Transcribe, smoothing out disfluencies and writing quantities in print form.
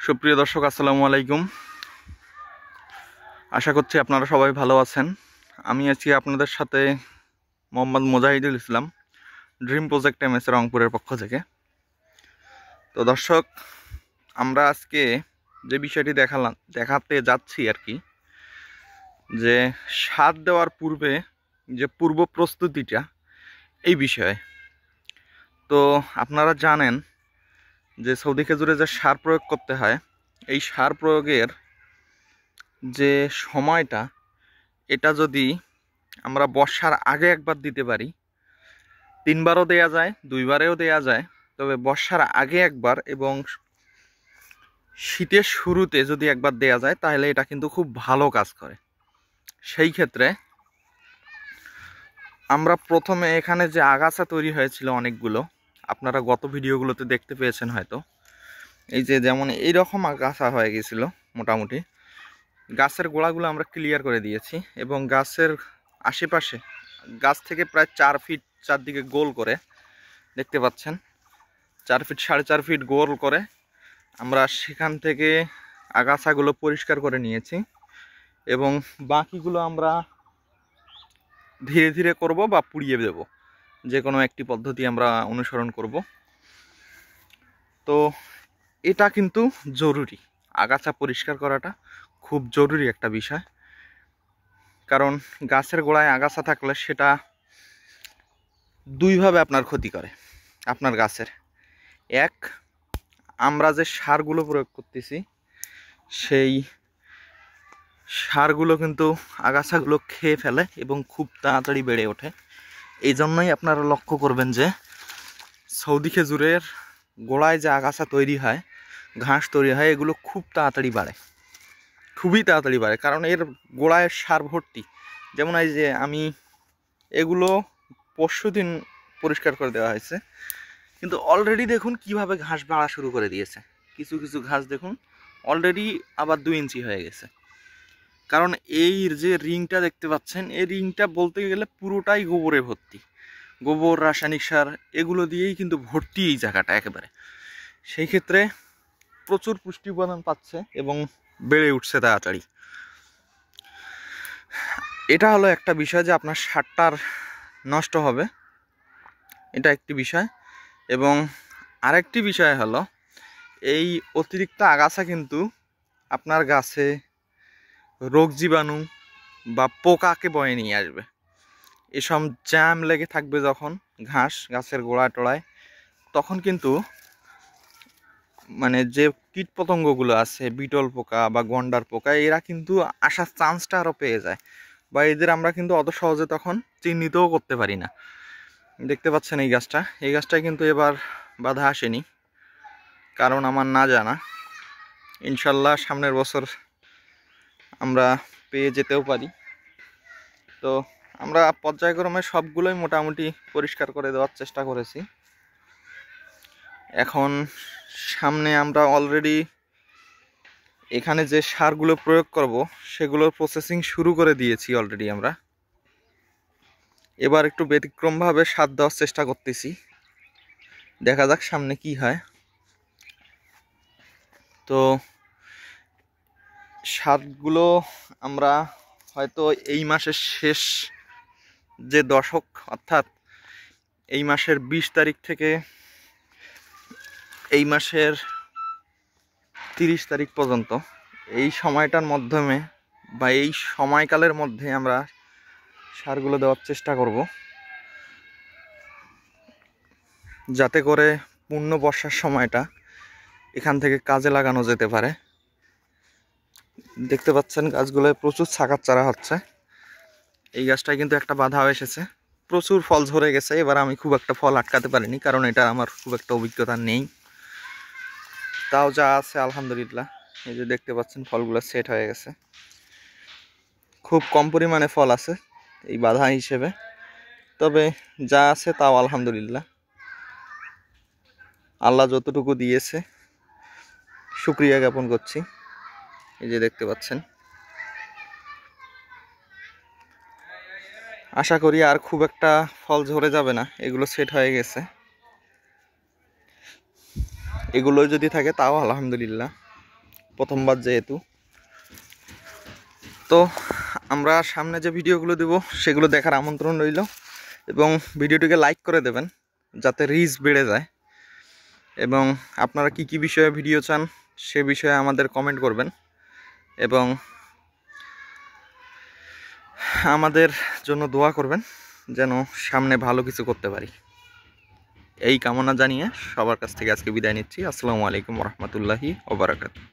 সুপ্রিয় দর্শক, আসসালামু আলাইকুম। আশা করছি আপনারা সবাই ভালো আছেন। আমি আছি আপনাদের সাথে Mohammad Mujahidul Islam, dream project MS রংপুরের পক্ষ থেকে। তো দর্শক, আমরা আজকে যে বিষয়টি দেখাতে যাচ্ছি আর কি, যে সার দেওয়ার পূর্বে যে পূর্ব প্রস্তুতিটা, এই বিষয়ে। তো আপনারা জানেন যে সৌদি খেজুরে যে সার প্রয়োগ করতে হয়, এই সার প্রয়োগের যে সময়টা, এটা যদি আমরা বর্ষার আগে একবার দিতে পারি, 3বারও দেয়া যায়, 2বারেও দেয়া যায়, তবে বর্ষার আগে একবার এবং শীতের শুরুতে যদি একবার দেয়া যায়, তাহলে এটা কিন্তু খুব ভালো কাজ করে। সেই ক্ষেত্রে আমরা প্রথমে এখানে যে আগাছা তৈরি হয়েছিল অনেকগুলো, আপনারা গত ভিডিওগুলোতে দেখতে পেয়েছেন হয়তো, এই যে যেমন এইরকম আগাছা হয়ে গেছিল মোটামুটি, গাছের গোড়াগুলো আমরা ক্লিয়ার করে দিয়েছি এবং গাছের আশেপাশে, গাছ থেকে প্রায় 4 ফিট চারদিকে গোল করে, দেখতে পাচ্ছেন 4 ফিট 4.5 ফিট গোল করে আমরা সেখান থেকে আগাছাগুলো পরিষ্কার করে নিয়েছি এবং বাকিগুলো আমরা ধীরে ধীরে করব বা পুড়িয়ে দেব, যে কোনো একটি পদ্ধতি আমরা অনুসরণ করব। তো এটা কিন্তু জরুরি, আগাছা পরিষ্কার করাটা খুব জরুরি একটা বিষয়। কারণ গাছের গোড়ায় আগাছা থাকলে সেটা দুইভাবে আপনার ক্ষতি করে আপনার গাছের। এক, আমরা যে সারগুলো প্রয়োগ করতেছি, সেই সারগুলো কিন্তু আগাছাগুলো খেয়ে ফেলে এবং খুব তাড়াতাড়ি বেড়ে ওঠে। এই জন্যই আপনারা লক্ষ্য করবেন যে সৌদি খেজুরের গোড়ায় যে আগাছা তৈরি হয়, ঘাস তৈরি হয়, এগুলো খুব তাড়াতাড়ি বাড়ে, খুবই তাড়াতাড়ি বাড়ে, কারণ এর গোড়ায় সার ভর্তি। যেমন এই যে আমি এগুলো পরশুদিন পরিষ্কার করে দেওয়া হয়েছে, কিন্তু অলরেডি দেখুন কিভাবে ঘাস বাড়া শুরু করে দিয়েছে। কিছু কিছু ঘাস দেখুন অলরেডি আবার 2 ইঞ্চি হয়ে গেছে। কারণ এই যে রিংটা দেখতে পাচ্ছেন, এই রিংটা বলতে গেলে পুরোটাই গোবরে ভর্তি, গোবর, রাসায়নিক সার, এগুলো দিয়েই কিন্তু ভর্তি এই জায়গাটা একেবারে। সেই ক্ষেত্রে প্রচুর পুষ্টি উপাদান পাচ্ছে এবং বেড়ে উঠছে তাড়াতাড়ি। এটা হলো একটা বিষয় যে আপনার সারটার নষ্ট হবে, এটা একটি বিষয়। এবং আরেকটি বিষয় হলো, এই অতিরিক্ত আগাছা কিন্তু আপনার গাছে রোগ জীবাণু বা পোকাকে বয়ে নিয়ে আসবে। এসব জ্যাম লেগে থাকবে যখন গাছের গোড়ায় টোড়ায়, তখন কিন্তু মানে যে কীট পতঙ্গগুলো আছে, বিটল পোকা বা গন্ডার পোকা, এরা কিন্তু আসার চান্সটা আরও পেয়ে যায়, বা এদের আমরা কিন্তু অত সহজে তখন চিহ্নিতও করতে পারি না। দেখতে পাচ্ছেন এই গাছটায় কিন্তু এবার বাধা আসেনি, কারণ আমার না জানা। ইনশাল্লাহ সামনের বছর আমরা পেয়ে যেতেও পারি। তো আমরা পর্যায়ক্রমে সবগুলোই মোটামুটি পরিষ্কার করে দেওয়ার চেষ্টা করেছি। এখন সামনে আমরা অলরেডি এখানে যে সারগুলো প্রয়োগ করব, সেগুলোর প্রসেসিং শুরু করে দিয়েছি অলরেডি আমরা। এবার একটু ব্যতিক্রমভাবে সার দেওয়ার চেষ্টা করতেছি, দেখা যাক সামনে কি হয়। তো সারগুলো আমরা হয়তো এই মাসের শেষ যে দশক, অর্থাৎ এই মাসের 20 তারিখ থেকে এই মাসের 30 তারিখ পর্যন্ত, এই সময়টার মাধ্যমে বা এই সময়কালের মধ্যে আমরা সারগুলো দেওয়ার চেষ্টা করব, যাতে করে পূর্ণ বর্ষার সময়টা এখান থেকে কাজে লাগানো যেতে পারে। দেখতে পাচ্ছেন গাছগুলোয় প্রচুর ছাকার চারা হচ্ছে। এই গাছটায় কিন্তু একটা বাধাও এসেছে, প্রচুর ফল ঝরে গেছে। এবার আমি খুব একটা ফল আটকাতে পারিনি, কারণ এটা আমার খুব একটা অভিজ্ঞতা নেই। তাও যা আছে আলহামদুলিল্লাহ, এই যে দেখতে পাচ্ছেন ফলগুলো সেট হয়ে গেছে। খুব কম পরিমাণে ফল আছে এই বাধা হিসেবে, তবে যা আছে তাও আলহামদুলিল্লাহ, আল্লাহ যতটুকু দিয়েছে শুকরিয়া জ্ঞাপন করছি। এই যে দেখতে পাচ্ছেন, আশা করি আর খুব একটা ফল ঝরে যাবে না, এগুলো সেট হয়ে গেছে। এগুলো যদি থাকে তাও আলহামদুলিল্লাহ। প্রথমবার যেহেতু। তো আমরা সামনে যে ভিডিওগুলো দেব সেগুলো দেখার আমন্ত্রণ রইল, এবং ভিডিওটিকে লাইক করে দেবেন যাতে রিচ বেড়ে যায়। এবং আপনারা কি কি বিষয়ে ভিডিও চান সে বিষয়ে আমাদের কমেন্ট করবেন, এবং আমাদের জন্য দোয়া করবেন যেন সামনে ভালো কিছু করতে পারি। এই কামনা জানিয়ে সবার কাছ থেকে আজকে বিদায় নিচ্ছি। আসসালামু আলাইকুম ওয়া রাহমাতুল্লাহি ওয়া বারাকাতুহু।